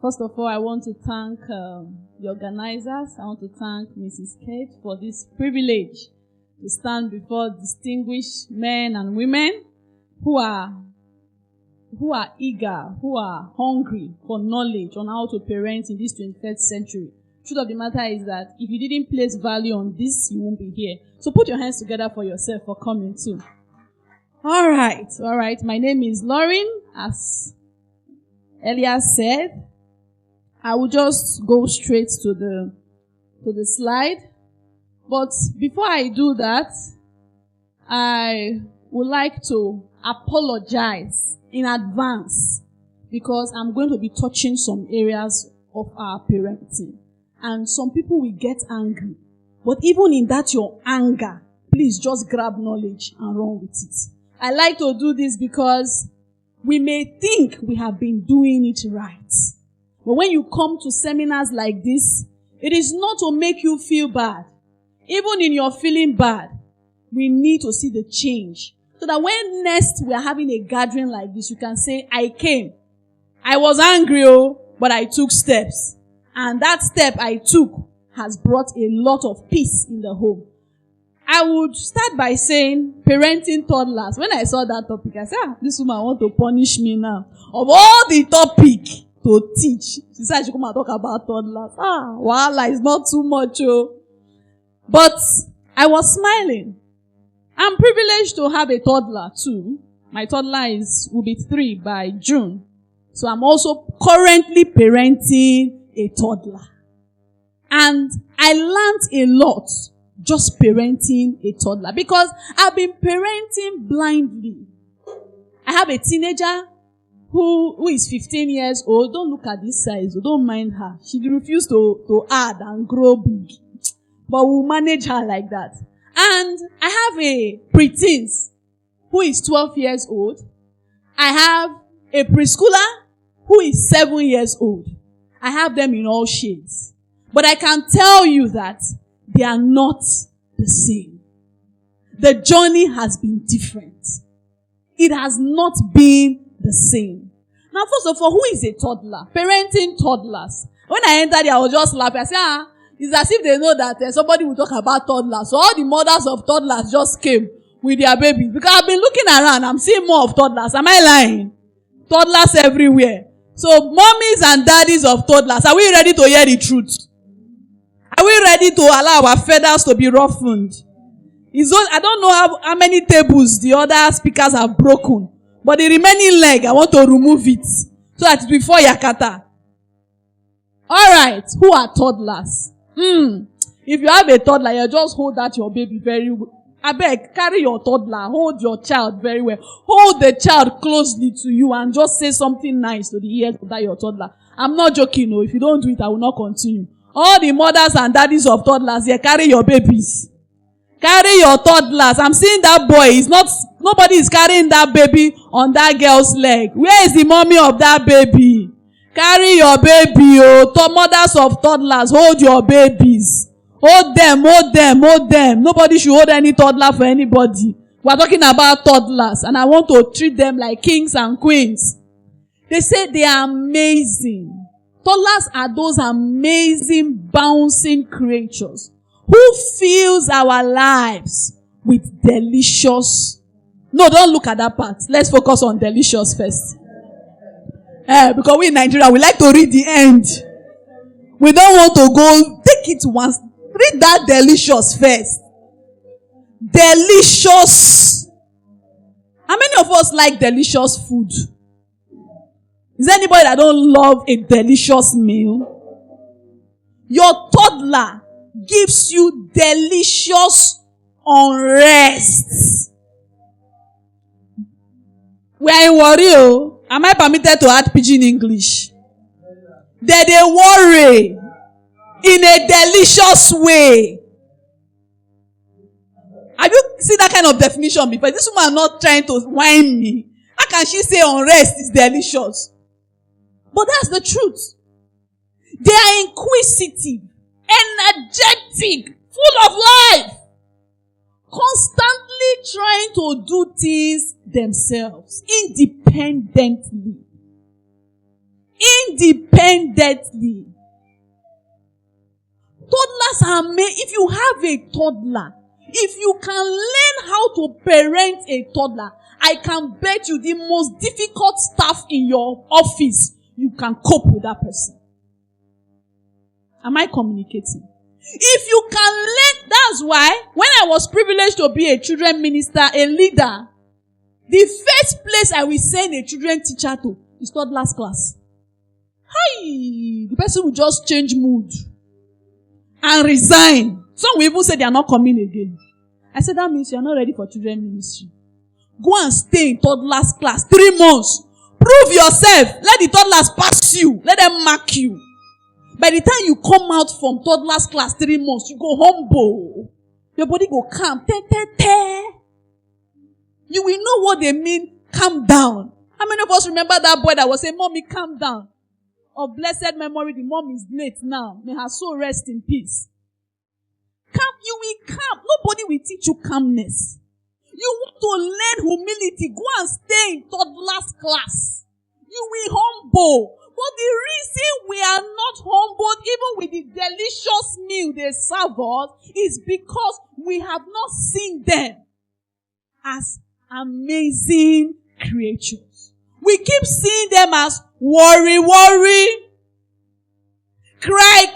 First of all, I want to thank the organizers. I want to thank Mrs. Kate for this privilege to stand before distinguished men and women who are eager, who are hungry for knowledge on how to parent in this 21st century. Truth of the matter is that if you didn't place value on this, you won't be here. So put your hands together for yourself for coming too. All right. My name is Laurie. As Elias said, I will just go straight to the slide. But before I do that, I would like to apologize in advance because I'm going to be touching some areas of our parenting. And some people will get angry. But even in that your anger, please just grab knowledge and run with it. I like to do this because we may think we have been doing it right. But when you come to seminars like this, it is not to make you feel bad. Even in your feeling bad, we need to see the change. So that when next we are having a gathering like this, you can say, I came. I was angry, but I took steps. And that step I took has brought a lot of peace in the home. I would start by saying parenting toddlers. When I saw that topic, I said, this woman want to punish me now. Of all the topic to teach, she said she come and talk about toddlers. Voila, it's not too much. But I was smiling. I'm privileged to have a toddler too. My toddler will be 3 by June. So I'm also currently parenting a toddler. And I learned a lot just parenting a toddler because I've been parenting blindly. I have a teenager who is 15 years old. Don't look at this size. Don't mind her. She refused to add and grow big. But we'll manage her like that. And I have a preteens who is 12 years old. I have a preschooler who is 7 years old. I have them in all shades. But I can tell you that they are not the same. The journey has been different. It has not been the same. Now, first of all, who is a toddler? Parenting toddlers. When I entered there, I was just laughing. I said, it's as if they know that somebody will talk about toddlers. So all the mothers of toddlers just came with their babies. Because I've been looking around, I'm seeing more of toddlers. Am I lying? Toddlers everywhere. So mommies and daddies of toddlers, are we ready to hear the truth? Are we ready to allow our feathers to be roughened? I don't know how many tables the other speakers have broken. But the remaining leg, I want to remove it. So that it's before Yakata. Alright, who are toddlers? If you have a toddler, you just hold that your baby very well. I beg, carry your toddler, hold your child very well. Hold the child closely to you and just say something nice to the ears of that your toddler. I'm not joking, no. If you don't do it, I will not continue. All the mothers and daddies of toddlers here, carry your babies. Carry your toddlers. I'm seeing that boy. Nobody is carrying that baby on that girl's leg. Where is the mommy of that baby? Carry your baby, mothers of toddlers, hold your babies. Hold them. Nobody should hold any toddler for anybody. We're talking about toddlers, and I want to treat them like kings and queens. They say they are amazing. Toddlers are those amazing, bouncing creatures who fills our lives with delicious. No, don't look at that part. Let's focus on delicious first. Because we in Nigeria, we like to read the end. We don't want to go, take it once. Read that delicious first. Delicious. How many of us like delicious food? Is there anybody that don't love a delicious meal? Your toddler gives you delicious unrest. We are in worry. Am I permitted to add pidgin English? They worry in a delicious way. Have you seen that kind of definition before? This woman not trying to whine me. How can she say unrest is delicious? But that's the truth. They are inquisitive, energetic, full of life, constantly trying to do things themselves, independently. independently. Toddlers are made, if you have a toddler, if you can learn how to parent a toddler, I can bet you the most difficult staff in your office, you can cope with that person. Am I communicating? If you can learn, that's why when I was privileged to be a children minister, a leader, the first place I will send a children teacher to is toddlers class. Hi! The person will just change mood and resign. Some will even say they are not coming again. I said, that means you are not ready for children ministry. Go and stay in toddlers class 3 months. Prove yourself. Let the toddlers pass you. Let them mark you. By the time you come out from toddlers class 3 months, you go humble. Your body go calm. You will know what they mean, calm down. How many of us remember that boy that was saying, Mommy, calm down? Of blessed memory, the mom is late now. May her soul rest in peace. Calm, you will calm. Nobody will teach you calmness. You want to learn humility. Go and stay in toddlers class. You will humble. But the reason we are not humbled, even with the delicious meal they serve us, is because we have not seen them as amazing creatures. We keep seeing them as worry, cry,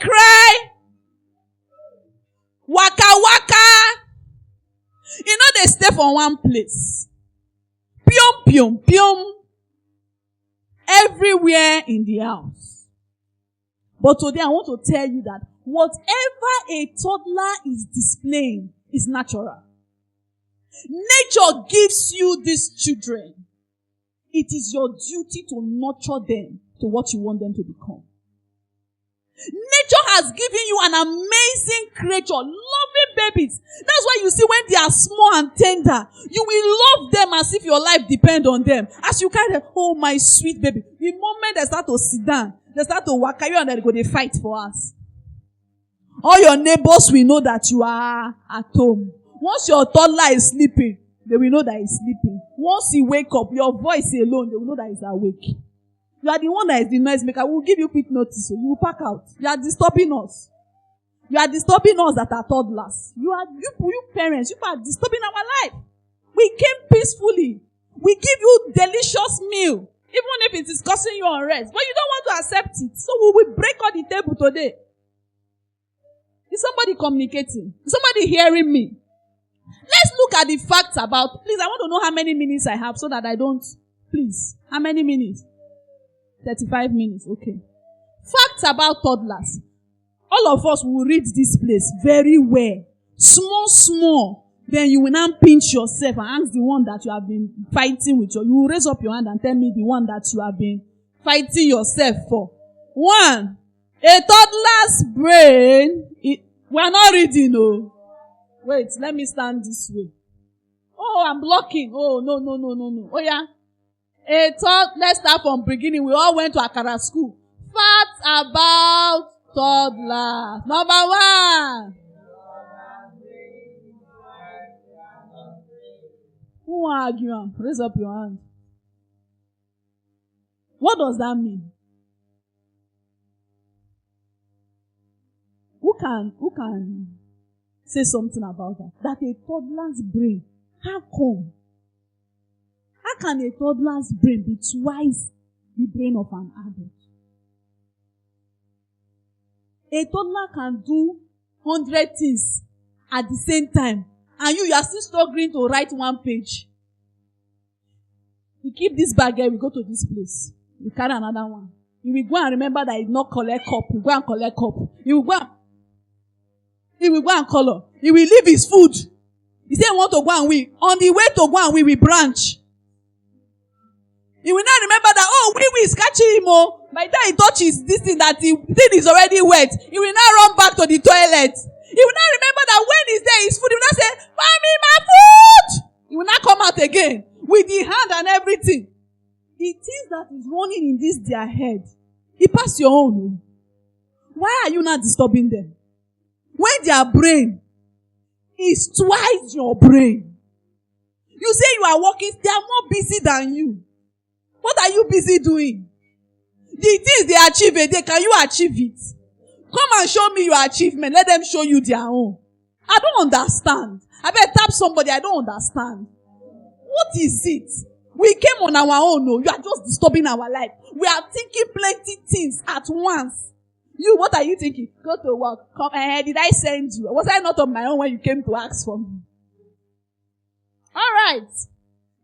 waka. You know they stay for one place. Pium. Everywhere in the house. But today I want to tell you that whatever a toddler is displaying is natural. Nature gives you these children. It is your duty to nurture them to what you want them to become. Nature has given you an amazing creature, loving babies. That's why you see when they are small and tender, you will love them as if your life depends on them. As you carry them, oh my sweet baby. The moment they start to sit down, they start to walk you and they go, they fight for us. All your neighbors will know that you are at home. Once your toddler is sleeping, they will know that he's sleeping. Once you wake up, your voice alone, they will know that he's awake. You are the one that is the noise maker. We will give you quick notice, so you will pack out. You are disturbing us. You are disturbing us that are toddlers. You parents, you are disturbing our life. We came peacefully. We give you delicious meal, even if it is causing you unrest. But you don't want to accept it. So we will break on the table today. Is somebody communicating? Is somebody hearing me? Let's look at the facts about, please, I want to know how many minutes I have so that I don't, please, how many minutes? 35 minutes, okay. Facts about toddlers. All of us will read this place very well. Small. Then you will now pinch yourself and ask the one that you have been fighting with. You will raise up your hand and tell me the one that you have been fighting yourself for. 1. A toddler's brain. We are not reading, no. Wait, let me stand this way. Oh, I'm blocking. Oh, no. Oh, yeah. Let's start from beginning. We all went to Akara school. Facts about toddlers. Number 1. Who are arguing? Raise up your hand. What does that mean? Who can say something about that? That a toddler's brain. How come? How can a toddler's brain be twice the brain of an adult? A toddler can do 100 things at the same time, and you are still struggling to write 1 page. You keep this bag here, we go to this place. You carry another one. You will go and remember that he did not collect cup. You go and collect cup. He will go and color. He will leave his food. He said he want to go and wee. On the way to go and wee, we branch. He will not remember that, wee is catching him. By the time he touches this thing, that the thing is already wet. He will not run back to the toilet. He will not remember that when he's there, his food, he will not say, Mommy, my food! He will not come out again with the hand and everything. The things that is running in this their head, it pass your own. Why are you not disturbing them? When their brain is twice your brain. You say you are working, they are more busy than you. What are you busy doing? The things they achieve a day, can you achieve it? Come and show me your achievement. Let them show you their own. I don't understand. I better tap somebody. I don't understand. What is it? We came on our own. No, you are just disturbing our life. We are thinking plenty things at once. You, what are you thinking? Go to work. Come, did I send you? Was I not on my own when you came to ask for me? All right.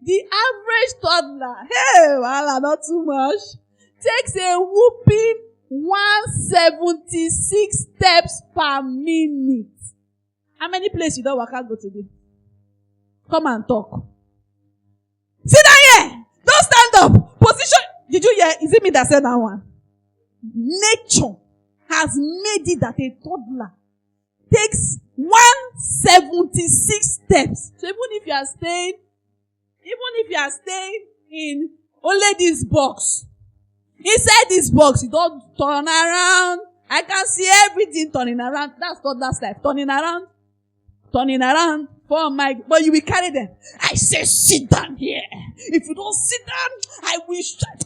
The average toddler, hey, well, not too much, takes a whooping 176 steps per minute. How many places you don't work out go today? Come and talk. Sit down here. Don't stand up. Position. Did you hear? Is it me that said that one? Nature has made it that a toddler takes 176 steps. So even if you are staying in only this box, inside this box, you don't turn around. I can see everything turning around. That's toddler's life. Turning around. For my, but you will carry them. I say, sit down here. If you don't sit down, I will shut.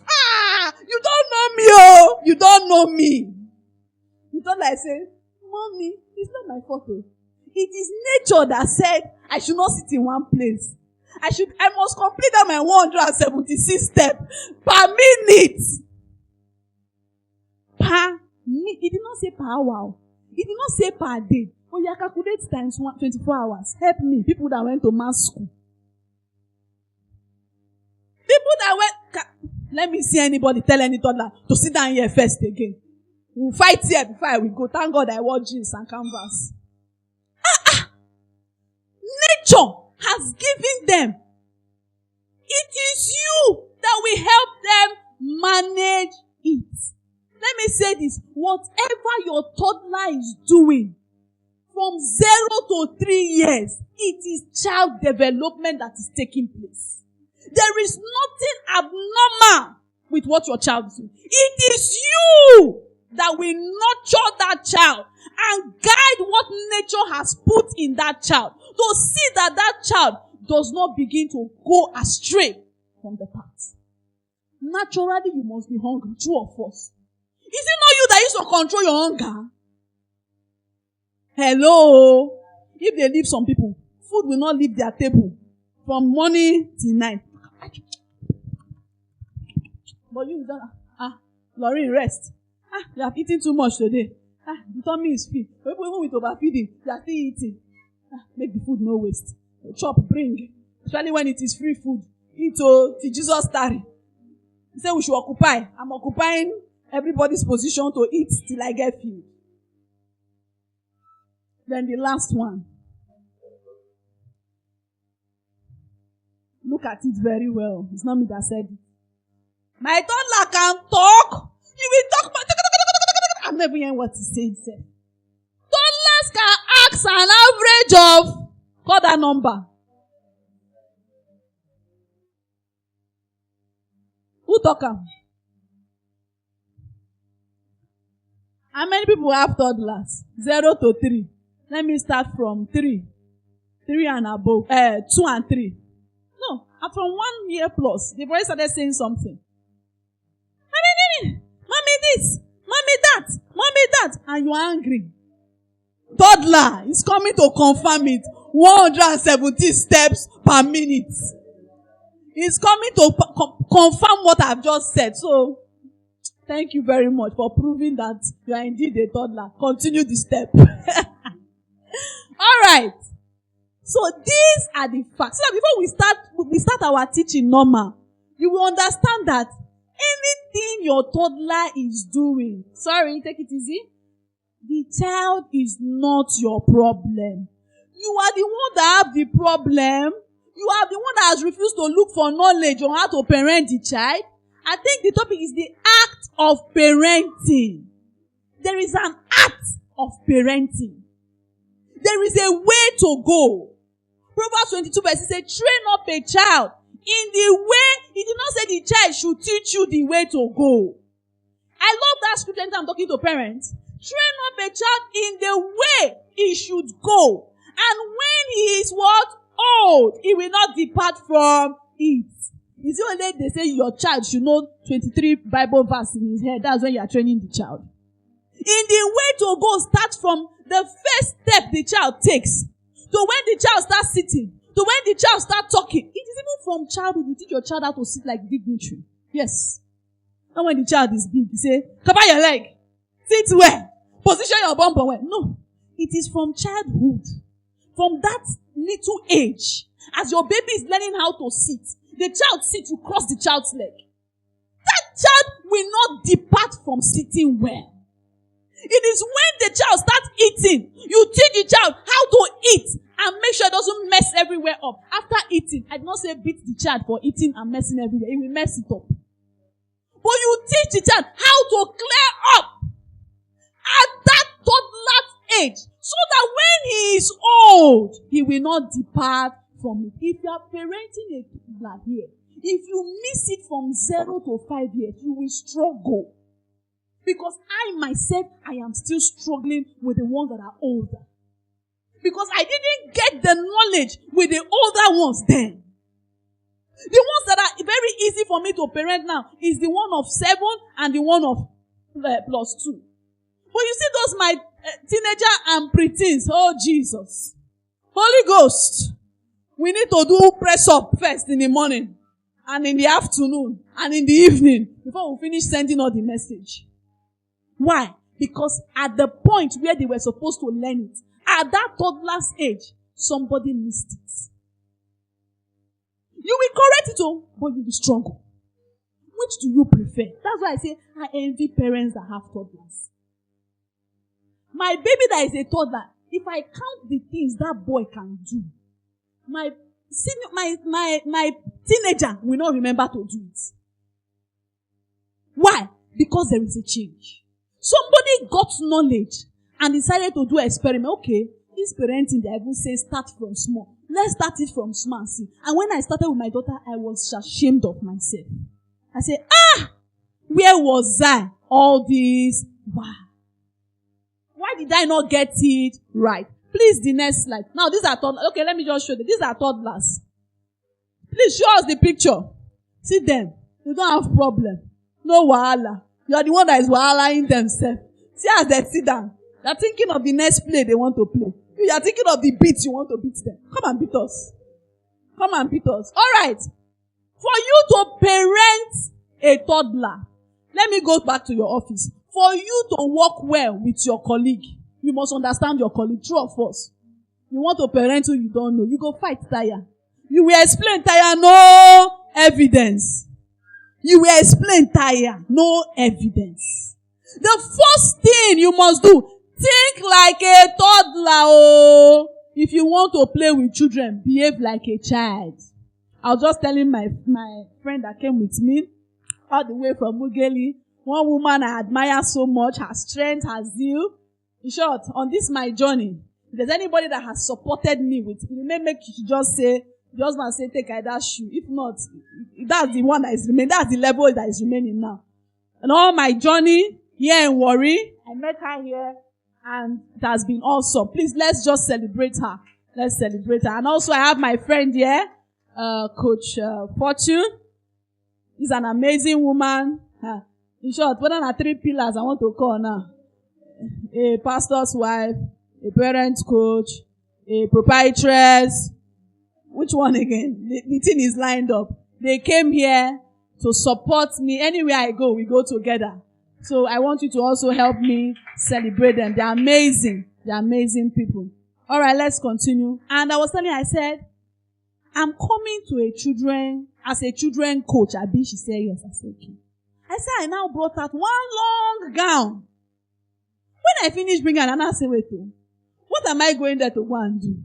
You don't know me, oh. You don't know me. You don't like say, Mommy, it's not my fault. It is nature that said I should not sit in one place. I must complete my 176 steps per minute. It did not say per hour. It did not say per day. But you calculate times 24 hours. Help me. People that went to mass school. People that went... Let me see anybody tell any toddler to sit down here first again. We'll fight here before I will go. Thank God I wore jeans and canvas. Nature has given them. It is you that will help them manage it. Let me say this. Whatever your toddler is doing, from 0 to 3 years, it is child development that is taking place. There is nothing abnormal with what your child is doing. It is you that will nurture that child and guide what nature has put in that child to see that that child does not begin to go astray from the path. Naturally, you must be hungry, true or false. Is it not you that used to control your hunger? Hello? If they leave some people, food will not leave their table from morning till night. But you don't, Laurie, rest. You have eaten too much today. The tummy is filled. Even with overfeeding, you are still eating. Make the food no waste. Chop, bring. Especially when it is free food. Eat till Jesus tarry. He said we should occupy. I'm occupying everybody's position to eat till I get filled. Then the last one. Look at it very well. It's not me that said it. My toddler can talk. You will talk. I'm never hearing what he's saying. Toddlers can ask an average of, call that number. Who talk? How many people have toddlers? 0 to 3. Let me start from 3. 3 and above. 2 and 3. No, I'm from 1 year plus. They've already started saying something. Mommy this, mommy that, mommy that. And you're angry. Toddler is coming to confirm it. 170 steps per minute. He's coming to confirm what I've just said. So, thank you very much for proving that you are indeed a toddler. Continue the step. All right. So these are the facts. So that before we start our teaching normal, you will understand that anything your toddler is doing, sorry, take it easy. The child is not your problem. You are the one that have the problem. You are the one that has refused to look for knowledge on how to parent the child. I think the topic is the act of parenting. There is an act of parenting. There is a way to go. Proverbs 22 verse 6 says, train up a child in the way. He did not say the child should teach you the way to go. I love that scripture anytime I'm talking to parents. Train up a child in the way he should go. And when he is what? Old, he will not depart from it. Is it only they say your child should know 23 Bible verses in his head? That's when you are training the child. In the way to go, start from the first step the child takes to when the child starts sitting, to when the child starts talking. It is even from childhood. You teach your child how to sit like dignitary. Yes. And when the child is big, you say, cover your leg. Sit well. Position your bum well. No. It is from childhood. From that little age. As your baby is learning how to sit, the child sits, you cross the child's leg. That child will not depart from sitting well. It is when the child starts eating, you teach the child how to eat and make sure it doesn't mess everywhere up. After eating, I did not say beat the child for eating and messing everywhere. It will mess it up. But you teach the child how to clear up at that toddler age so that when he is old, he will not depart from it. If you are parenting a toddler here, if you miss it from 0 to 5 years, you will struggle. Because I myself, I am still struggling with the ones that are older. Because I didn't get the knowledge with the older ones then. The ones that are very easy for me to parent now is the one of 7 and the one of +2. But you see those my teenager and preteens. Oh Jesus. Holy Ghost. We need to do press up first in the morning and in the afternoon and in the evening before we finish sending all the message. Why? Because at the point where they were supposed to learn it, at that toddler's age, somebody missed it. You will correct it, but you will struggle. Which do you prefer? That's why I say I envy parents that have toddlers. My baby that is a toddler, if I count the things that boy can do, my teenager will not remember to do it. Why? Because there is a change. Somebody got knowledge and decided to do an experiment. Okay, this parenting, they even say start from small. Let's start it from small and see. And when I started with my daughter, I was ashamed of myself. I said, where was I all this? Wow. Why did I not get it right? Please, the next slide. Now, these are toddlers. Okay, let me just show you. These are toddlers. Please show us the picture. See them. They don't have problem. No wahala. You are the one that is wahalaing themselves. See as they sit down. They are thinking of the next play they want to play. You are thinking of the beat you want to beat them. Come and beat us. Come and beat us. Alright. For you to parent a toddler, let me go back to your office. For you to work well with your colleague, you must understand your colleague. True or false? You want to parent who you don't know. You go fight tire. You will explain tire, no evidence. You will explain tire, no evidence. The first thing you must do, think like a toddler. If you want to play with children, behave like a child. I was just telling my friend that came with me all the way from Mugeli. One woman I admire so much, her strength, her zeal. In short, on this my journey, if there's anybody that has supported me with, it may make you just say, the husband say, take that shoe. If not, that's the one that is remaining. That's the level that is remaining now. And all my journey here in Warri, I met her here and it has been awesome. Please, let's just celebrate her. Let's celebrate her. And also I have my friend here, Coach Fortune. She's an amazing woman. In short, what are the 3 pillars I want to call now? A pastor's wife, a parent coach, a proprietress. Which one again? The thing is lined up. They came here to support me. Anywhere I go, we go together. So I want you to also help me celebrate them. They're amazing. They're amazing people. All right, let's continue. And I was telling her, I said, I'm coming to as a children coach. Abi, she said yes. I said, okay. I said, I now brought out one long gown. When I finished bringing her, I said, wait, what am I going there to go and do?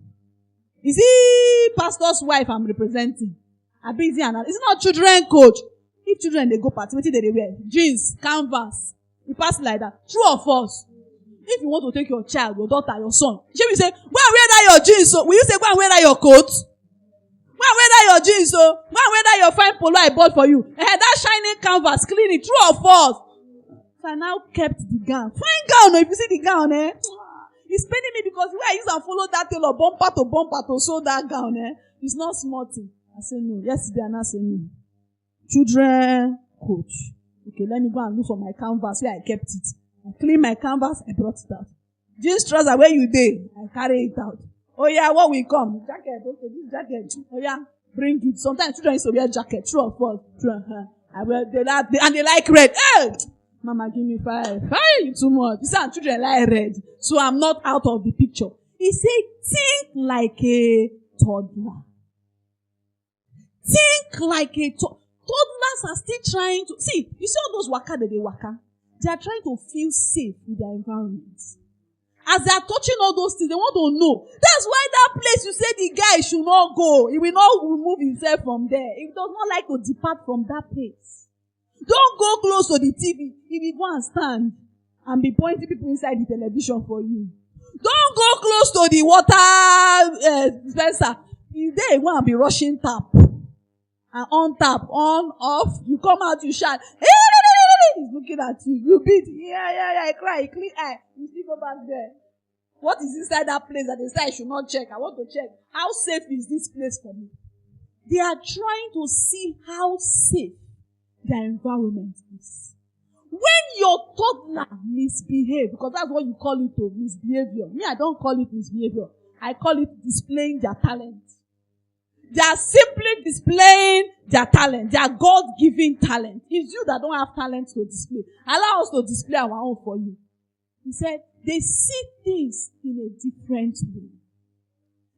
Is he pastor's wife I'm representing? Abi, is it not children coach? If children, they go party, what do they wear? Jeans, canvas. You pass like that. True or false? If you want to take your child, your daughter, your son, she will say, go and wear that your jeans. So will you say, go and wear that your coat? Go and wear that your jeans. So go and wear that your fine polo I bought for you. That shining canvas, clean it. True or false? So I now kept the gown. Fine gown, if you see the gown, it's paining me because the way I used to follow that tailor bumper to sew that gown, it's not small thing. I said no. Yesterday, I now said no. children coach. Okay, let me go and look for my canvas where I kept it. I clean my canvas, I brought it out. Jeans trouser where you dey, I carry it out. Oh yeah, what will come? Jacket, okay, this jacket. Oh yeah, bring it. Sometimes children used to wear jacket, true or false? True. I wear and they like red. Hey! Mama, give me 5. You too much. You say children like red, so I'm not out of the picture. He said, think like a toddler. Think like a toddlers are still trying to see. You see all those waka that they waka. They are trying to feel safe with their environment. As they are touching all those things, they want to know. That's why that place you say the guy should not go. He will not remove himself from there. He does not like to depart from that place. Don't go close to the TV. He will go and stand and be pointing people inside the television for you. Don't go close to the water dispenser. If they want to be rushing tap and on tap, on, off, you come out, you shout. He's looking at you. You beat. Yeah. I cry. Clean eye. You still go back there. What is inside that place that they say I should not check? I want to check. How safe is this place for me? They are trying to see how safe their environment is. When your toddler misbehave, because that's what you call it, misbehavior. Me, I don't call it misbehavior. I call it displaying their talent. They are simply displaying their talent, their God-given talent. It's you that don't have talent to display. Allow us to display our own for you. He said, they see things in a different way.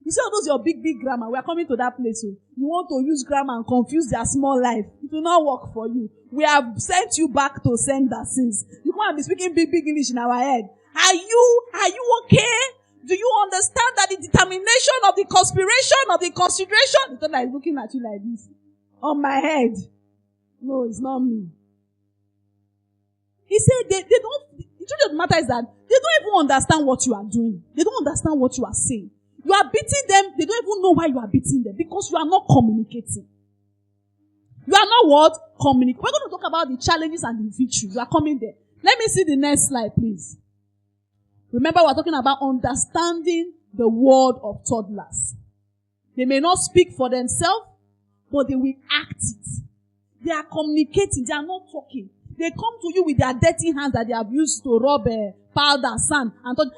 You see all those your big grammar. We are coming to that place. So you want to use grammar and confuse their small life. It will not work for you. We have sent you back to sender since. You can't be speaking big English in our head. Are you okay? Do you understand that the determination of the conspiration of the consideration? It's not like looking at you like this. On my head. No, it's not me. He said they don't, the truth of the matter is that they don't even understand what you are doing. They don't understand what you are saying. You are beating them. They don't even know why you are beating them because you are not communicating. You are not what? Communicating. We're going to talk about the challenges and the victories. You are coming there. Let me see the next slide, please. Remember, we're talking about understanding the word of toddlers. They may not speak for themselves, but they will act it. They are communicating. They are not talking. They come to you with their dirty hands that they have used to rub powder, sand, and touch.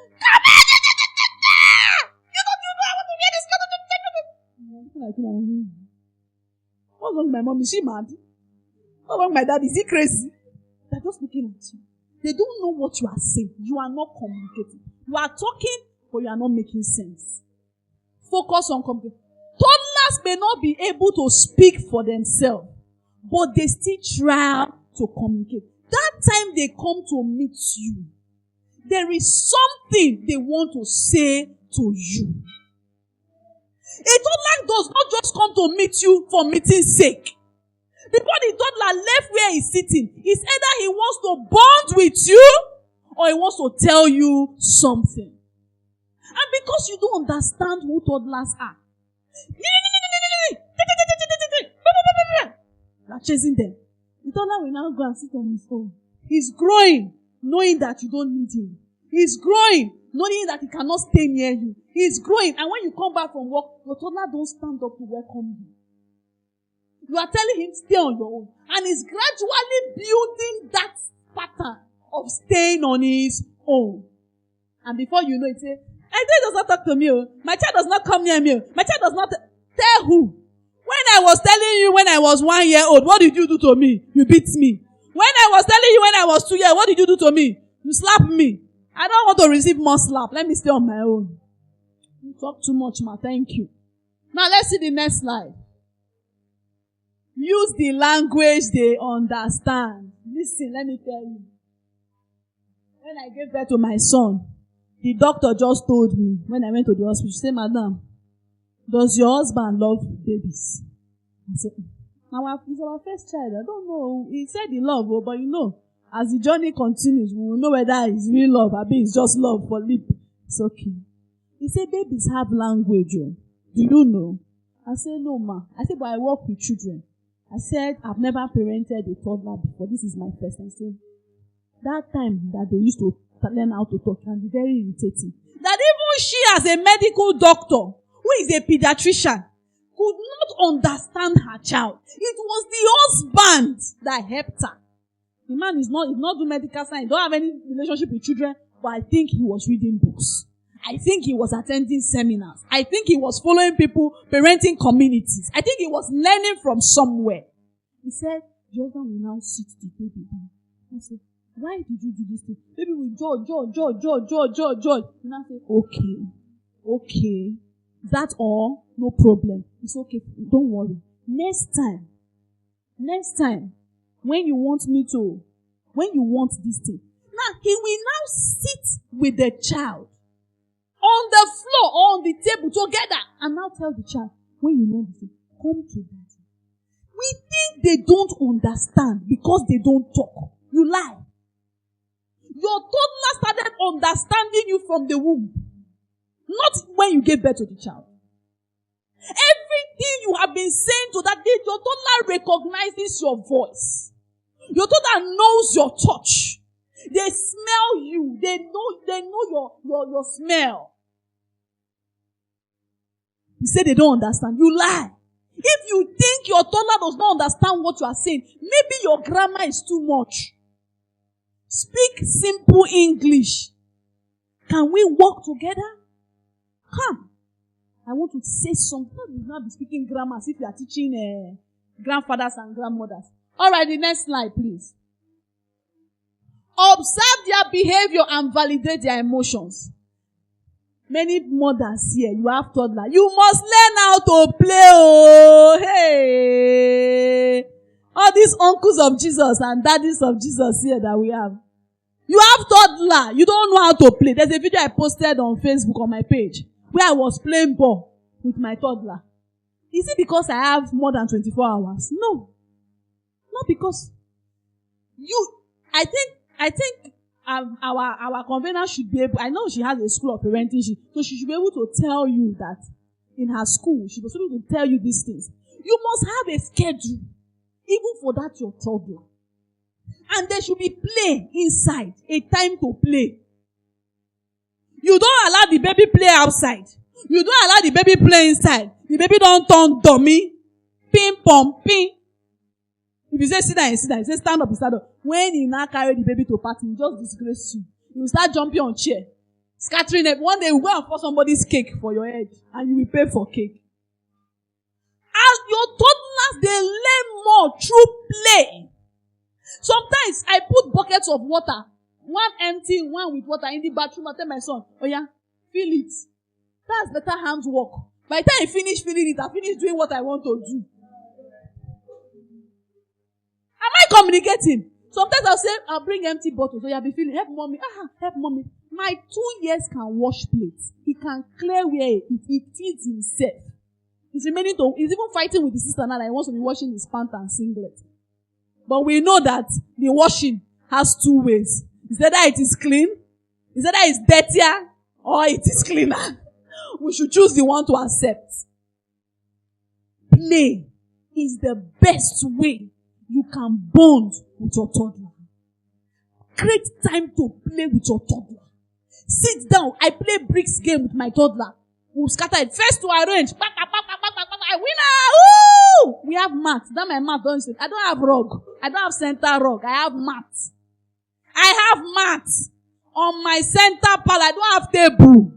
What's wrong with my mom? Is she mad? What's wrong with my dad? Is he crazy? They're just looking at you. They don't know what you are saying. You are not communicating. You are talking, but you are not making sense. Focus on communication. Toddlers may not be able to speak for themselves, but they still try to communicate. That time they come to meet you, there is something they want to say to you. A toddler does not just come to meet you for meeting's sake. Before the toddler left where he's sitting, it's either he wants to bond with you or he wants to tell you something. And because you don't understand who toddlers are, you are chasing them. The toddler will now go and sit on his own. He's growing, knowing that you don't need him. He's growing, knowing that he cannot stay near you. He's growing, and when you come back from work, your toddler don't stand up to welcome you. You are telling him, stay on your own. And he's gradually building that pattern of staying on his own. And before you know it, say, my child does not talk to me. My child does not come near me. My child does not tell who. When I was telling you when I was 1 year old, what did you do to me? You beat me. When I was telling you when I was 2 years, what did you do to me? You slapped me. I don't want to receive more slap. Let me stay on my own. You talk too much, ma. Thank you. Now let's see the next slide. Use the language they understand. Listen, let me tell you. When I gave birth to my son, the doctor just told me when I went to the hospital, she said, Madam, does your husband love babies? I said, it's our first child. I don't know. He said he love, but you know, as the journey continues, we will know whether it's real love or it's just love for lip. It's okay. He said, babies have language. Do you know? I said, no, ma. I said, but I work with children. I said, I've never parented a toddler before. This is my first. I said, that time that they used to learn how to talk can be very irritating. That even she as a medical doctor, who is a pediatrician, could not understand her child. It was the husband that helped her. The man is not do medical science, he don't have any relationship with children, but I think he was reading books. I think he was attending seminars. I think he was following people, parenting communities. I think he was learning from somewhere. He said, the husband will now sit the baby down. I said, why did you do this thing? Baby will judge. And I said, okay. Is that all? No problem. It's okay. Don't worry. Next time, when you want this thing. Now, he will now sit with the child on the floor or on the table together and now tell the child, when you know this thing, come to daddy. We think they don't understand because they don't talk. You lie. Your toddler started understanding you from the womb. Not when you gave birth to the child. Everything you have been saying to that day, your toddler recognizes your voice. Your toddler knows your touch. They smell you. They know your smell. You say they don't understand. You lie. If you think your toddler does not understand what you are saying, maybe your grammar is too much. Speak simple English. Can we work together? Come. I want to say something. You will not be speaking grammar as if you are teaching grandfathers and grandmothers. All right, the next slide, please. Observe their behavior and validate their emotions. Many mothers here, you have toddler. You must learn how to play. Oh, hey. All these uncles of Jesus and daddies of Jesus here that we have. You have toddler. You don't know how to play. There's a video I posted on Facebook on my page where I was playing ball with my toddler. Is it because I have more than 24 hours? No. Not because I think our convener should be able, I know she has a school of parenting, so she should be able to tell you that in her school, she was able to tell you these things. You must have a schedule, even for that your toddler. And there should be play inside, a time to play. You don't allow the baby play outside. You don't allow the baby play inside. The baby don't turn dummy. Ping pong, ping. If you say sit down, you sit down. If you say stand up, you stand up. When you now carry the baby to party, he just disgrace you. You will start jumping on chair, scattering it. One day you go and pour somebody's cake for your head, and you will pay for cake. As your toddlers, they learn more through play. Sometimes I put buckets of water, one empty, one with water in the bathroom. I tell my son, oh yeah, fill it. That's better handwork. By the time I finish filling it, I finish doing what I want to do. Am I communicating? Sometimes I'll say, I'll bring empty bottles. So you'll be feeling, help mommy. Help mommy. My 2 years can wash plates. He can clear where it feeds himself. He's even fighting with his sister now that he wants to be washing his pants and singlet. But we know that the washing has 2 ways. Is that it is clean? Is that it's dirtier? Or it is cleaner? We should choose the one to accept. Play is the best way you can bond with your toddler. Create time to play with your toddler. Sit down. I play bricks game with my toddler. We'll scatter it. First to arrange. Winner! Woo! We have mat. That my mat don't say. I don't have rug. I don't have center rug. I have mat. I have mat. On my center pal, I don't have table.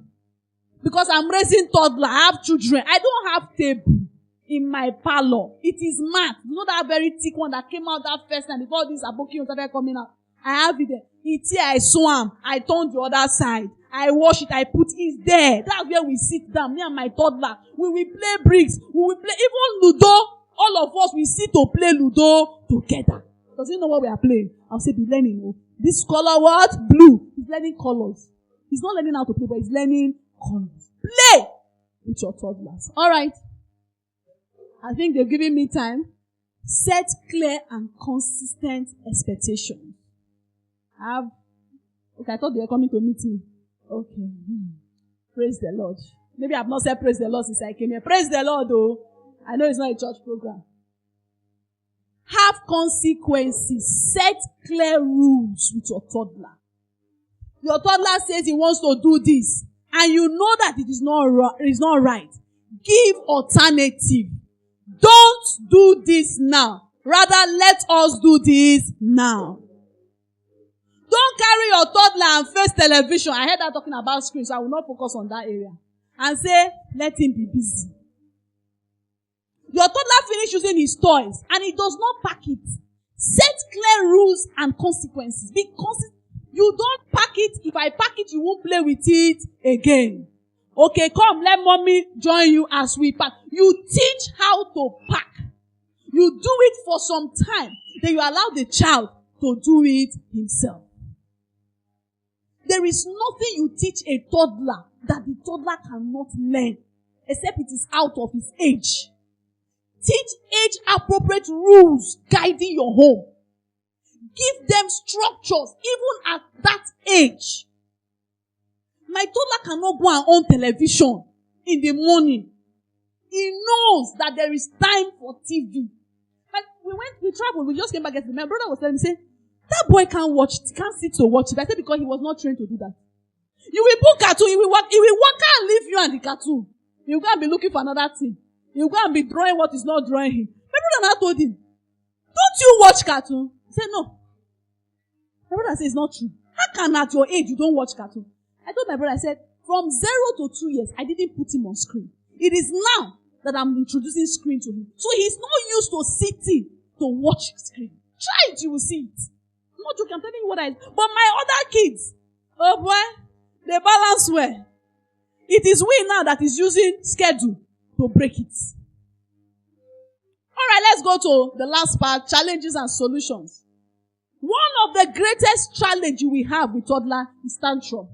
Because I'm raising toddler. I have children. I don't have table in my parlor. It is mat. You know that very thick one that came out that first time before these aboki started coming out. I have it there. It's here. I swam. I turned the other side. I wash it. I put it there. That's where we sit down. Me and my toddler. We will play bricks. We will play even Ludo. All of us we sit to play Ludo together. Does he know what we are playing? I'll say be learning. Oh. This color what? Blue. He's learning colors. He's not learning how to play, but he's learning colors. Play with your toddlers. All right. I think they've given me time. Set clear and consistent expectations. Okay, I thought they were coming to meet me. Okay. Praise the Lord. Maybe I've not said praise the Lord since I came here. Praise the Lord, though. I know it's not a church program. Have consequences. Set clear rules with your toddler. Your toddler says he wants to do this, and you know that it is not right. Give alternative. Don't do this now. Rather, let us do this now. Don't carry your toddler and face television. I heard that talking about screens, so I will not focus on that area. And say, let him be busy. Your toddler finished using his toys and he does not pack it. Set clear rules and consequences. Because you don't pack it. If I pack it, you won't play with it again. Okay, come, let mommy join you as we pack. You teach how to pack. You do it for some time. Then you allow the child to do it himself. There is nothing you teach a toddler that the toddler cannot learn, except it is out of his age. Teach age-appropriate rules guiding your home. Give them structures, even at that age. My toddler cannot go and on television in the morning. He knows that there is time for TV. Like we traveled, we just came back yesterday. My brother was telling me, say, that boy can't sit to watch it. I said, because he was not trained to do that. You will book cartoon, he will walk and leave you and the cartoon. He will go and be looking for another thing. He will go and be drawing what is not drawing him. My brother now told him, don't you watch cartoon? He said, no. My brother said, it's not true. How can at your age you don't watch cartoon? I told my brother, I said, from 0 to 2 years, I didn't put him on screen. It is now that I'm introducing screen to him. So he's not used to sitting to watch screen. Try it, you will see it. I'm not joking, I'm telling you what I... But my other kids, oh boy, they balance well. It is we now that is using schedule to break it. Alright, let's go to the last part, challenges and solutions. One of the greatest challenges we have with toddler is tantrum.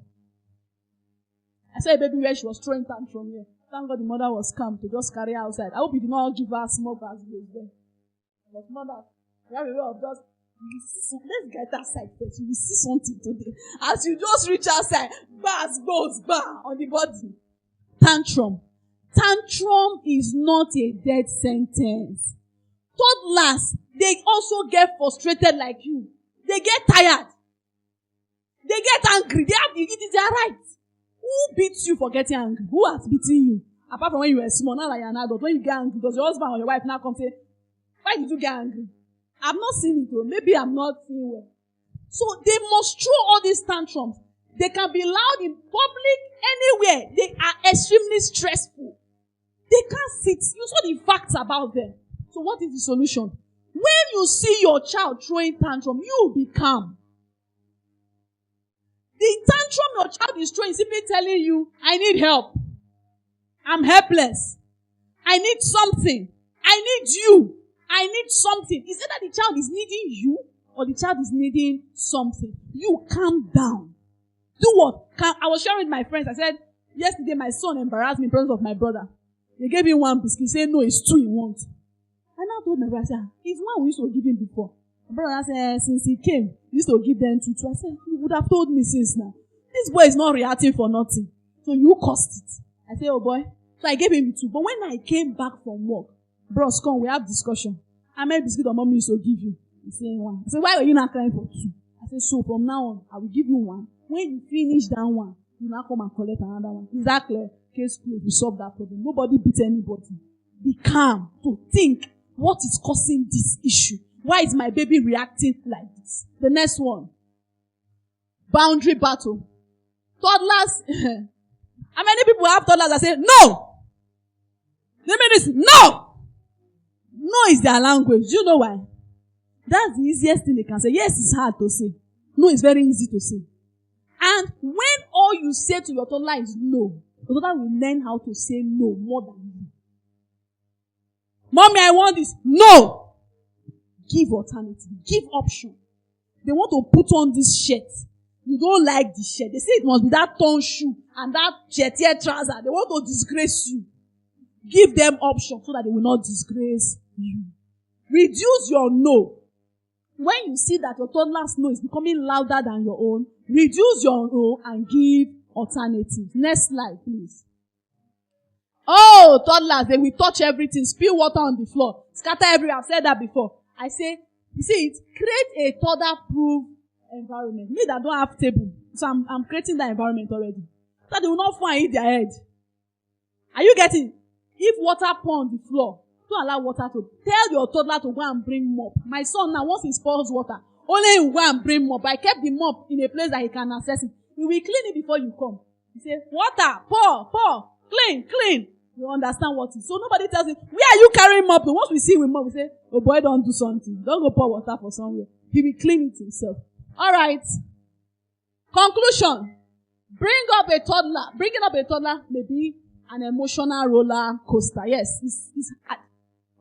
I saw a baby where she was throwing tantrum here. Thank God the mother was calm to just carry her outside. I hope you did not give her small bars there. But mother, you have a way of just, let's get outside first. You will see something today. As you just reach outside, bars goes bar on the body. Tantrum. Tantrum is not a death sentence. Toddlers, they also get frustrated like you. They get tired. They get angry. It is their right. Who beats you for getting angry? Who has beaten you? Apart from when you were small, now that you're an adult, when you get angry, does your husband or your wife now come say, why did you get angry? I've not seen it though. Maybe I'm not seeing well. So they must throw all these tantrums. They can be loud in public, anywhere. They are extremely stressful. They can't sit. You saw the facts about them. So what is the solution? When you see your child throwing tantrum, you be calm. The tantrum your child is throwing is simply telling you, I need help. I'm helpless. I need something. I need you. I need something. Is it that the child is needing you or the child is needing something? You calm down. Do what? I was sharing with my friends. I said, yesterday my son embarrassed me in front of my brother. They gave him one biscuit. He said, no, it's 2 he wants. And I told my brother, I said, it's one we used to give him before. My brother said, since he came, we used to give them 2. I said, you would have told me since now. This boy is not reacting for nothing. So you cost it. I said, oh boy. So I gave him 2. But when I came back from work, bros, come, we have discussion. How many biscuits your mommy used to give you? He said 1. I said, why were you not crying for 2? I said, so from now on, I will give you 1. When you finish that one, you now come and collect another one. Is that clear? Case closed. We solve that problem. Nobody beat anybody. Be calm to think, what is causing this issue? Why is my baby reacting like this? The next one. Boundary battle. Toddlers. How many people have toddlers that say, no! Let me listen. No! No is their language. Do you know why? That's the easiest thing they can say. Yes, it's hard to say. No, it's very easy to say. And when all you say to your toddler is no, the toddler will learn how to say no more than you. Mommy, I want this. No! Give alternative. Give option. They want to put on this shirt. You don't like the shirt. They say it must be that torn shoe and that jettier trouser. They want to disgrace you. Give them option so that they will not disgrace you. Reduce your no. When you see that your toddler's no is becoming louder than your own, reduce your no and give alternatives. Next slide, please. Oh, toddlers, they will touch everything, spill water on the floor, scatter everywhere. I've said that before. I say, you see it, create a toddler-proof environment. Me that don't have table, so I'm creating that environment already. So they will not fall and hit their head. Are you getting? If water pour on the floor, Don't allow water to. Tell your toddler to go and bring mop. My son now, once he pours water, only he will go and bring mop. I kept the mop in a place that he can access it. He will clean it before you come. He say, water, pour, clean. You understand what it is. So nobody tells him, where are you carrying mop? Once we see with mop, we say, oh boy, don't do something. Don't go pour water for somewhere. He will clean it himself. All right. Conclusion. Bringing up a toddler may be an emotional roller coaster. Yes, it's hard.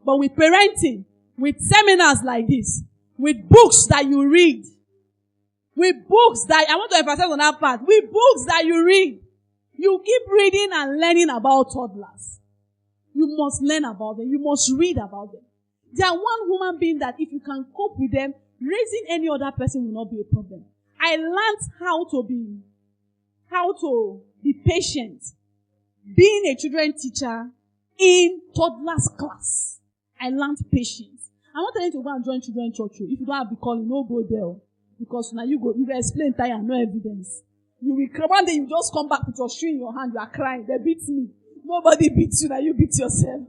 But with parenting, with seminars like this, with books that you read, with books that, I want to emphasize on that part, with books that you read, you keep reading and learning about toddlers. You must learn about them. You must read about them. They are one human being that if you can cope with them, raising any other person will not be a problem. I learned how to be patient, being a children teacher in toddlers class. I learned patience. I'm not telling you to go and join children church. If you don't have the calling, no go there. Because now you will explain tire, no evidence. You will cry. One day you just come back with your shoe in your hand, you are crying. They beat me. Nobody beats you, now you beat yourself.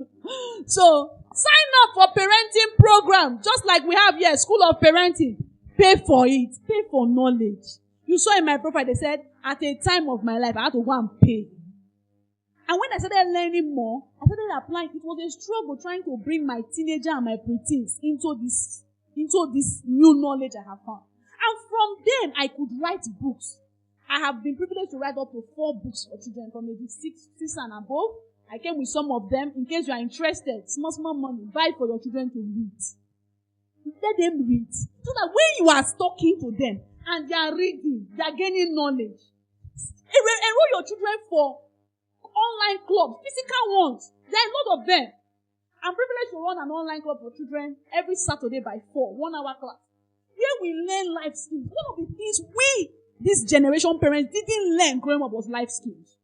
So, sign up for parenting program. Just like we have here, School of Parenting. Pay for it. Pay for knowledge. You saw in my profile, they said, at a time of my life, I had to go and pay. And when I started learning more, I started applying. It was a struggle trying to bring my teenager and my preteens into this new knowledge I have found. And from them, I could write books. I have been privileged to write up to 4 books for children from maybe 6 and above. I came with some of them. In case you are interested, small money, buy for your children to read. Let them read. So that when you are talking to them and they are reading, they are gaining knowledge. Enroll your children for online clubs, physical ones. There are a lot of them. I'm privileged to run an online club for children every Saturday by 4, 1 hour class. Where we learn life skills. One of the things this generation parents didn't learn growing up was life skills.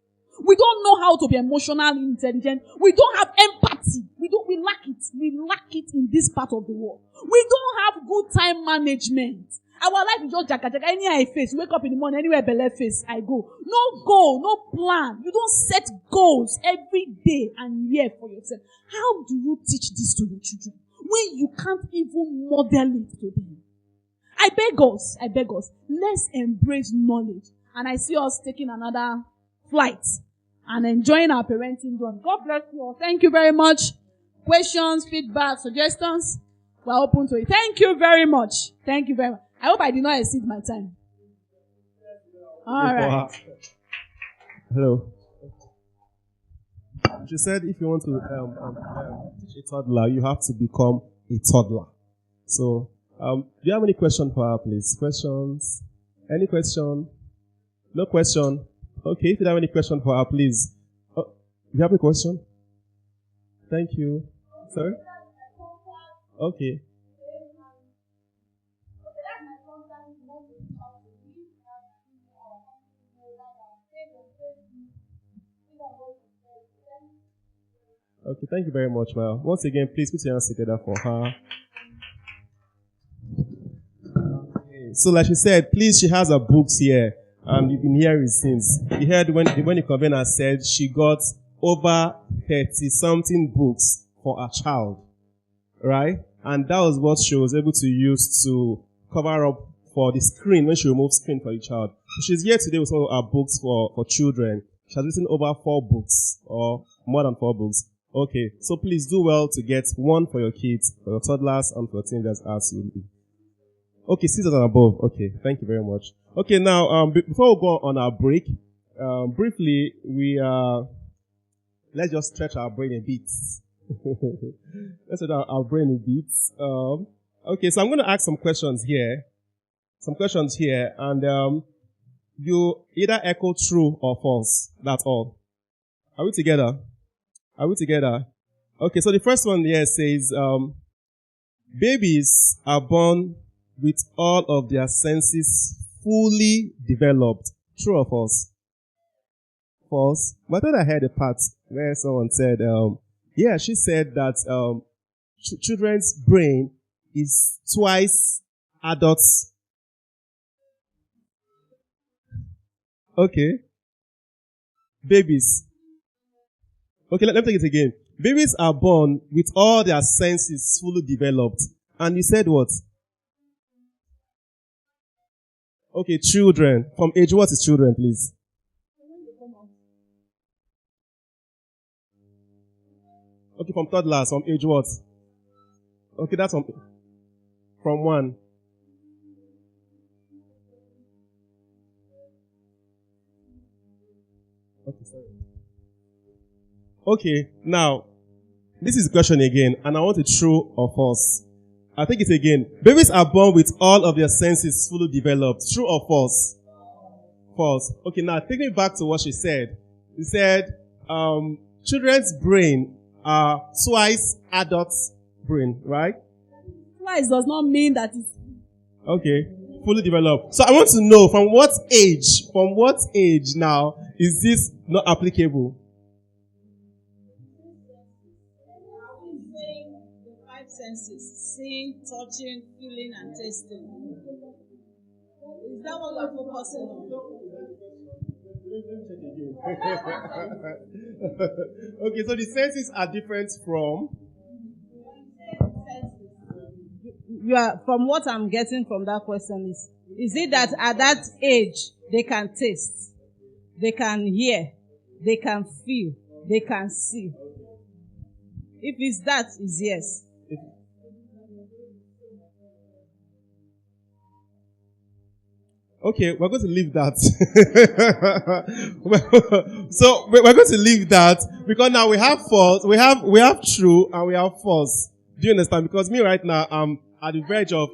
We don't know how to be emotionally intelligent. We don't have empathy. We lack it. We lack it in this part of the world. We don't have good time management. Our life is just jaka. Anywhere I face, wake up in the morning, anywhere belly face, I go. No goal, no plan. You don't set goals every day and year for yourself. How do you teach this to your children when you can't even model it to them? I beg us, let's embrace knowledge. And I see us taking another flight and enjoying our parenting journey. God bless you all. Thank you very much. Questions, feedback, suggestions, we're open to it. Thank you very much. Thank you very much. I hope I did not exceed my time. All right. Hello. She said if you want to teach a toddler, you have to become a toddler. So, do you have any question for her, please? Questions? Any question? No question? Okay, if you have any question for her, please. Oh, you have a question? Thank you. Sorry? Okay. Okay, thank you very much, Mel. Once again, please put your hands together for her. Okay, so like she said, please, she has her books here. You've been hearing since. You heard when the convener said she got over 30-something books for a child. Right? And that was what she was able to use to cover up for the screen when she removed screen for the child. So she's here today with some of our books for children. She has written over 4 books or more than 4 books. Okay, so please do well to get one for your kids, for your toddlers, and for your teenagers as you do. Okay, 6 and above. Okay, thank you very much. Okay, now, before we go on our break, briefly, let's just stretch our brain a bit. Let's stretch our brain a bit. Okay, so I'm going to ask some questions here. And you either echo true or false. That's all. Are we together? Okay, so the first one here says, babies are born with all of their senses fully developed. True or false? False. But then I heard a part where someone said, she said that children's brain is twice adults. Okay. Babies. Okay, let me take it again. Babies are born with all their senses fully developed. And you said what? Okay, children. From age what is children, please? Okay, from toddlers. From age what? Okay, that's from 1. Okay, sorry. Okay, now, this is the question again, and I want it true or false. I'll take it again. Babies are born with all of their senses fully developed. True or false? False. Okay, now take me back to what she said. She said, children's brain are twice adults' brain, right? Twice does not mean that it's... Okay, fully developed. So I want to know from what age now is this not applicable? The 5 senses: seeing, touching, feeling, and tasting. Is that what we're focusing on? Okay, so the senses are different from... From what I'm getting from that question is it that at that age they can taste, they can hear, they can feel, they can see? If it's that, is yes. Okay, we're going to leave that. So we're going to leave that because now we have false, we have true, and we have false. Do you understand? Because me right now, I'm at the verge of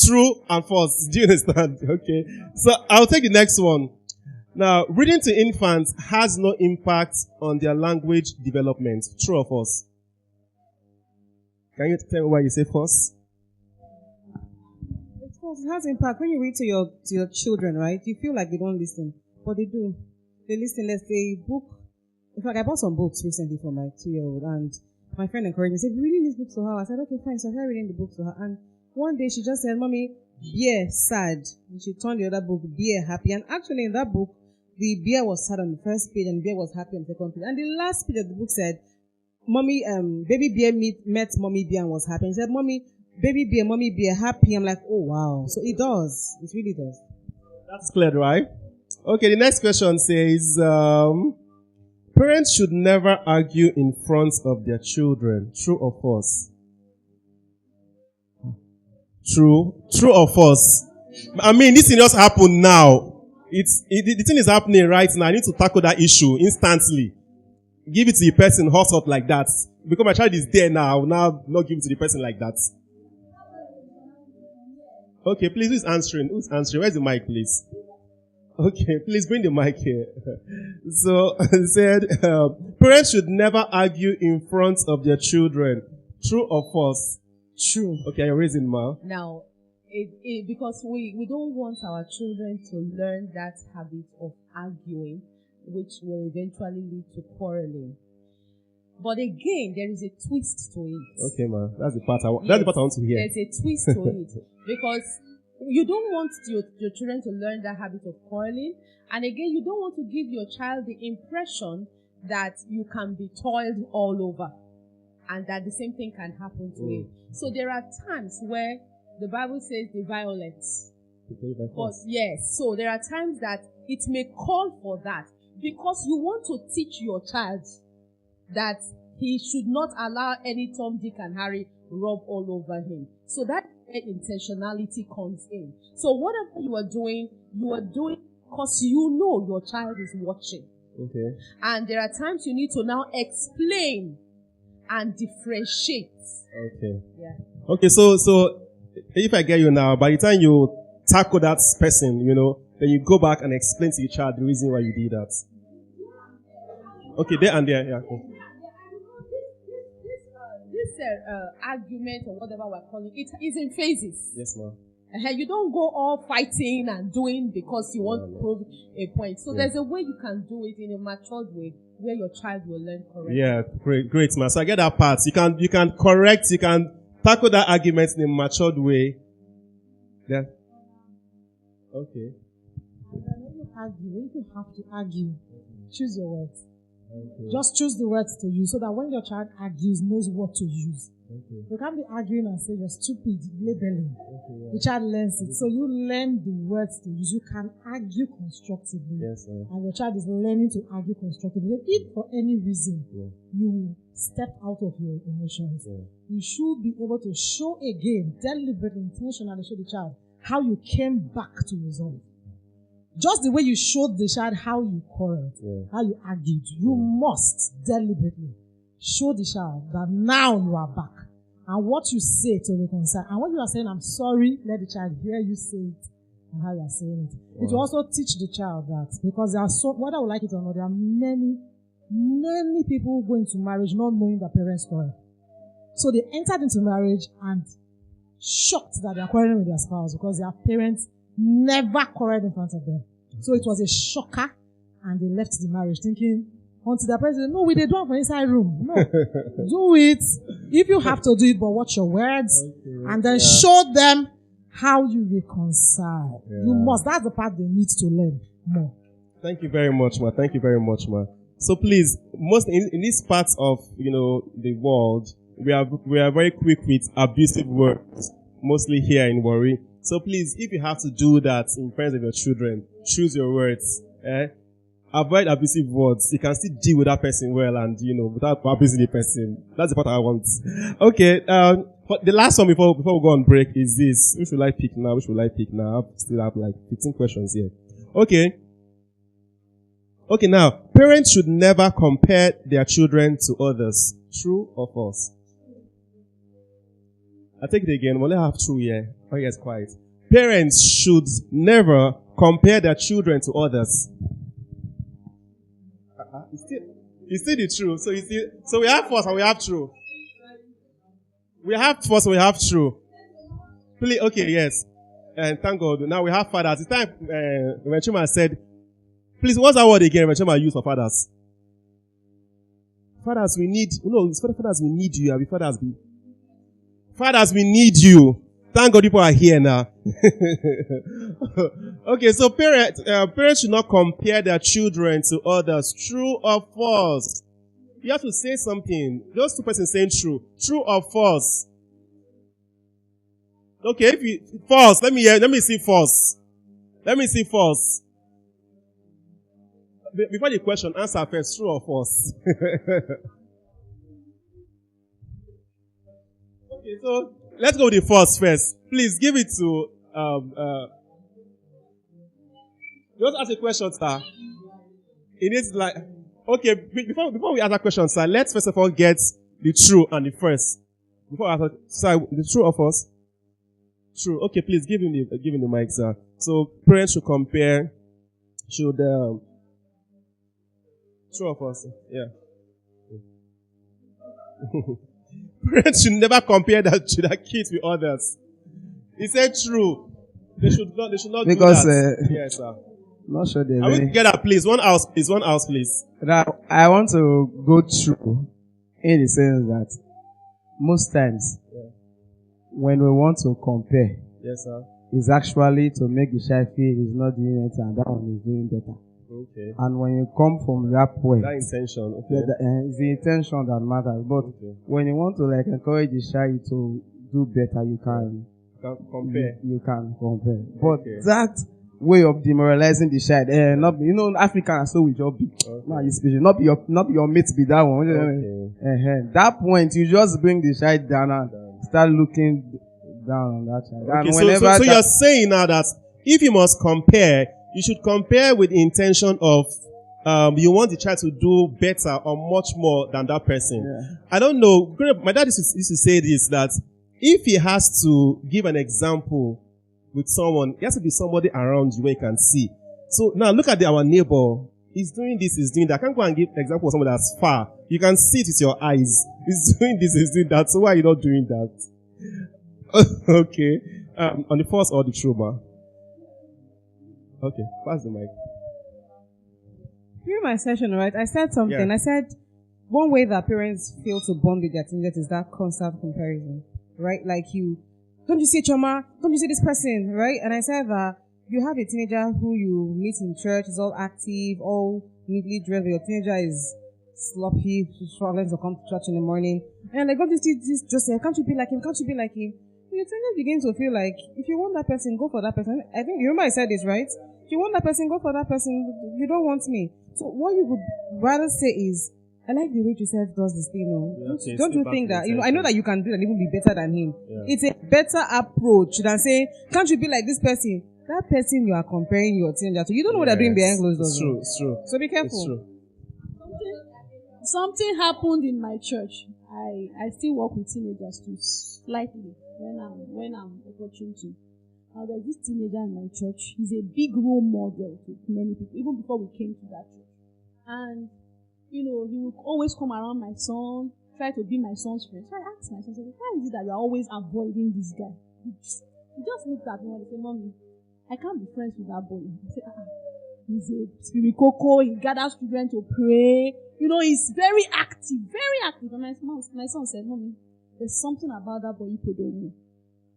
true and false. Do you understand? Okay. So I'll take the next one. Now, reading to infants has no impact on their language development. True or false? Can you tell me why you say false? It's false. It has impact. When you read to your children, right? You feel like they don't listen, but they do. They listen. Let's say book. In fact, I bought some books recently for my 2-year-old, and my friend encouraged me. Said, "You're reading these books to her?" I said, "Okay, fine." So I started reading the books to her, and one day she just said, "Mommy, bear sad." And she turned the other book, bear happy. And actually, in that book, the bear was sad on the first page, and the bear was happy on the second page. And the last page of the book said, "Mommy, baby bear met mommy bear and was happy." And she said, "Mommy, baby bear, mommy bear happy." I'm like, "Oh wow!" So it does. It really does. That's clear, right? Okay. The next question says, parents should never argue in front of their children. True or false? True. True or false? I mean, this thing just happened now. The thing is happening right now. I need to tackle that issue instantly. Give it to the person hot up like that. Because my child is there now, I will now not give it to the person like that. Okay, please, who's answering? Who's answering? Where's the mic, please? Okay, please bring the mic here. So, it said, parents should never argue in front of their children. True or false? True. Okay, you're raising ma. Now, because we don't want our children to learn that habit of arguing, which will eventually lead to quarreling. But again, there is a twist to it. Okay, ma. That's the part I want to hear. There's a twist to it. Because you don't want your children to learn that habit of quarreling. And again, you don't want to give your child the impression that you can be toiled all over and that the same thing can happen to him. So there are times where the Bible says the violence. But yes, so there are times that it may call for that because you want to teach your child that he should not allow any Tom, Dick, and Harry rub all over him. So that intentionality comes in. So whatever you are doing because you know your child is watching. Okay. And there are times you need to now explain and differentiate. Okay. Yeah. Okay, so if I get you now, by the time you tackle that person, then you go back and explain to your child the reason why you did that. Okay, there and there, yeah. Okay. This argument or whatever we're calling it is in phases. Yes, ma'am. You don't go all fighting and doing because you want to prove a point. So there's a way you can do it in a matured way where your child will learn correctly. Yeah, great, man. So I get that part. You can correct, you can tackle that argument in a matured way. Yeah. Okay. When you have to argue, choose your words. Just choose the words to use so that when your child argues, knows what to use. You can't be arguing and say you're stupid, labeling. The child learns it. So you learn the words to use. You can argue constructively. Yes, sir. And your child is learning to argue constructively. If for any reason you step out of your emotions, you should be able to show again, deliberately, intentionally show the child how you came back to resolve. Just the way you showed the child how you quarreled, how you argued, you must deliberately show the child that now you are back. And what you say to reconcile. And when you are saying, I'm sorry, let the child hear you say it and how you are saying it. It will also teach the child that, because there are so, whether we like it or not, there are many people who go into marriage not knowing their parents quarrel. So they entered into marriage and shocked that they are quarreling with their spouse because their parents never quarreled in front of them. So it was a shocker, and they left the marriage thinking, until the parents said, no, we did do it for inside room. No, do it. If you have to do it, but watch your words, and then show them how you reconcile. You must. That's the part they need to learn more. Thank you very much, ma. Thank you very much, ma. So please, most in these parts of the world, we are very quick with abusive words, mostly here in Warri. So please, if you have to do that in front of your children, choose your words. Avoid abusive words. You can still deal with that person well and, without abusing the person. That's the part I want. Okay, but the last one before we go on break is this. Which will I pick now? I still have like 15 questions here. Okay, now, parents should never compare their children to others. True or false? I take it again. We'll have true here. Oh yes, quiet. Parents should never compare their children to others. It's still the truth. So we have false and we have true. We have false and we have true. Please, okay, yes. And thank God. Now we have fathers. It's time when Chima said, please, what's that word again when Chima used for fathers? Fathers, we need, fathers, we need you. Fathers, we need you. Thank God people are here now. Okay, so parents should not compare their children to others. True or false? You have to say something. Those two persons saying true. True or false? Okay, false. Let me see false. Before the question, answer first. True or false? Okay, so let's go with the false first. Please give it to just ask a question, sir. It is like okay. Before we ask that question, sir, let's first of all get the true and the first. Before I ask, sir, the true or false? True. Okay, please give him the mic, sir. So parents should compare. True or false? Yeah. Parents should never compare their kids with others. He said true. They should not because, do that. Yes, sir. Not sure they Are we together, please? One house, please. Now, I want to go through in the sense that most times when we want to compare, yes, sir, it's actually to make the child feel he's not doing anything and that one is doing better. Okay. And when you come from that point, that intention, okay, it's the intention that matters. But when you want to encourage the child to do better, you can compare. You can compare. But that way of demoralizing the child, African are so with your big. Not your mates be that one. Okay. That point, you just bring the child down and start looking down on that child. Okay, and so you're saying now that if you must compare, you should compare with the intention of you want the child to do better or much more than that person. Yeah. I don't know. My dad used to say this, that if he has to give an example with someone, it has to be somebody around you where you can see. So now look at our neighbor. He's doing this, he's doing that. I can't go and give an example of someone that's far. You can see it with your eyes. He's doing this, he's doing that. So why are you not doing that? Okay. On the false or the true, ma? Okay, pass the mic. During my session, right, I said something. Yeah. I said one way that parents fail to bond with their teenagers is that constant comparison, right? Like don't you see Choma? Don't you see this person, right? And I said that you have a teenager who you meet in church, is all active, all neatly dressed, but your teenager is sloppy, struggling to come to church in the morning. And I got this Joseph, can't you be like him? Can't you be like him? Your teenagers begin to feel like, if you want that person, go for that person. I think, you remember I said this, right? If you want that person, go for that person. You don't want me. So what you would rather say is, I like the way Joseph does this thing. Don't you think that, I know that you can do it and even be better than him. Yeah. It's a better approach than saying, can't you be like this person? That person you are comparing your teenager to, you don't know what they're doing behind closed doors. It's true. So be careful. It's true. Something happened in my church. I still work with teenagers too, slightly, when I'm opportunity. Now there's this teenager in my church. He's a big role model to many people, even before we came to that church. And he would always come around my son, try to be my son's friend. So I asked my son, why is it that you're always avoiding this guy? He just looked at me and said, Mommy, I can't be friends with that boy. I said, he's a spirit coco, he gathers children to pray. He's very active, very active. And my son said, Mommy, there's something about that boy you put on me.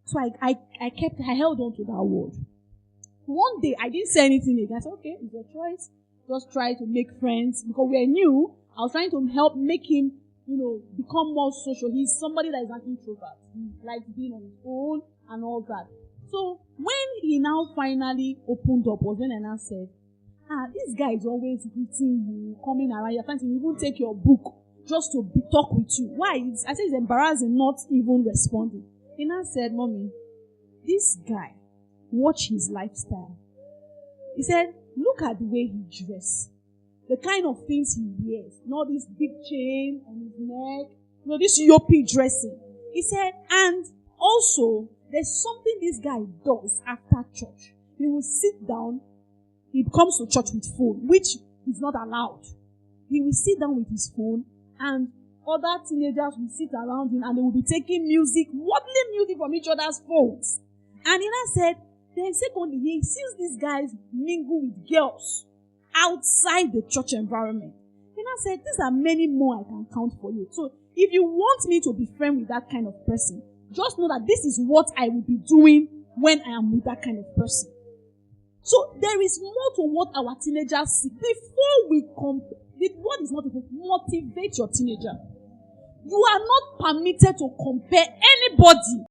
So I held on to that word. One day, I didn't say anything again. I said, okay, it's your choice. Just try to make friends. Because we're new, I was trying to help make him, become more social. He's somebody that is an introvert. He likes being on his own and all that. So when he now finally opened up was when I now said, this guy is always greeting you, coming around. You're trying to even take your book just to talk with you. Why? I said it's embarrassing not even responding. He now said, Mommy, this guy, watch his lifestyle. He said, look at the way he dresses. The kind of things he wears. Not this big chain on his neck. This yoppy dressing. He said, and also, there's something this guy does after church. He will sit down. He comes to church with phone, which is not allowed. He will sit down with his phone and other teenagers will sit around him and they will be taking music, worldly music from each other's phones. And he now said, then secondly, he sees these guys mingle with girls outside the church environment. He now said, these are many more I can count for you. So if you want me to be friends with that kind of person, just know that this is what I will be doing when I am with that kind of person. So there is more to what our teenagers see. Before we the word is not even motivate your teenager. You are not permitted to compare anybody